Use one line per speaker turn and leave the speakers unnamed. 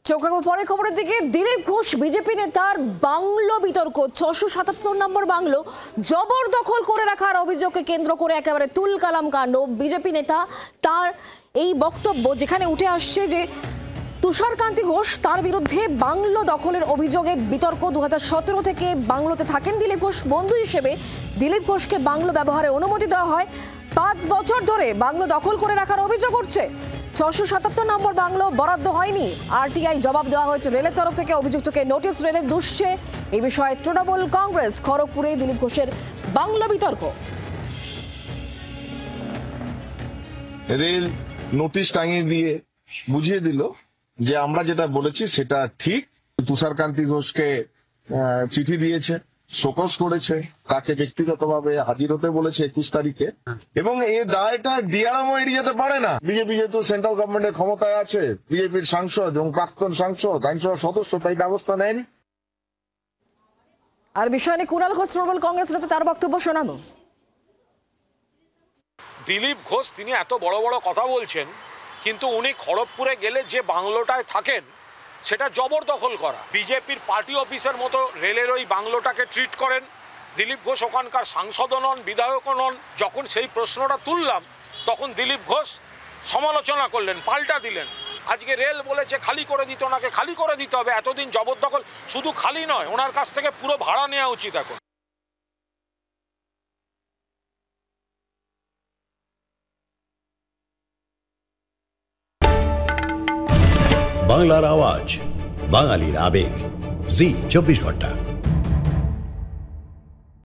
চোখ রাখবো পরের খবরের দিকে। দিলীপ ঘোষ বিজেপি নেতার বাংলো বিতর্ক, 677 নম্বর বাংলো জবরদখল করে রাখার অভিযোগকে কেন্দ্র করে একেবারে তুলকালাম কাণ্ড। বিজেপি নেতা তার এই বক্তব্য যেখানে উঠে আসছে যে তুষারকান্তি ঘোষ তার বিরুদ্ধে বাংলো দখলের অভিযোগে বিতর্ক। 2017 থেকে বাংলোতে থাকেন দিলীপ ঘোষ। বন্ধু হিসেবে দিলীপ ঘোষকে বাংলো ব্যবহারে অনুমতি দেওয়া হয়। 5 বছর ধরে বাংলো দখল করে রাখার অভিযোগ উঠছে। 677 নম্বর বাংলো বরাদ্দ হয়নি। আরটিআই জবাব দেওয়া হয়েছে রেলের তরফ থেকে। অভিযুক্তকে নোটিশ রেলের দুষছে। এই বিষয়ে তৃণমূল কংগ্রেস খড়গপুরে দিলীপ ঘোষের বাংলো বিতর্ক।
রেল নোটিশ টাঙিয়ে দিয়ে বুঝিয়ে দিল যে আমরা যেটা বলেছি সেটা ঠিক। তুষারকান্তি ঘোষকে চিঠি দিয়েছে, শোকজ করেছে, তাকে ব্যক্তিগতভাবে হাজির হতে বলেছে 21 তারিখে। এবং এই দায়টা ডিআরএমও এড়িয়ে যেতে পারে না। বিজেপি যেহেতু সেন্ট্রাল গভর্নমেন্টের ক্ষমতায় আছে, বিজেপির সাংসদ এবং প্রাক্তন সাংসদ আইনসভার সদস্য, তাই ব্যবস্থা নেয়নি।
আর বিষয় নিয়ে কুণাল ঘোষ তৃণমূল কংগ্রেস নেতা, তার বক্তব্য শোনাবো।
দিলীপ ঘোষ তিনি এত বড় বড় কথা বলছেন, কিন্তু উনি খড়গপুরে গেলে যে বাংলোটায় থাকেন সেটা জবরদখল করা। বিজেপির পার্টি অফিসের মতো রেলের ওই বাংলোটাকে ট্রিট করেন। দিলীপ ঘোষ ওখানকার সাংসদও নন, বিধায়কও নন। যখন সেই প্রশ্নটা তুললাম তখন দিলীপ ঘোষ সমালোচনা করলেন, পাল্টা দিলেন। আজকে রেল বলেছে খালি করে দিতে, ওনাকে খালি করে দিতে হবে। এতদিন জবরদখল, শুধু খালি নয়, ওনার কাছ থেকে পুরো ভাড়া নেওয়া উচিত এখন।
বাংলার আওয়াজ, বাঙালির আবেগ, জি 24 ঘন্টা।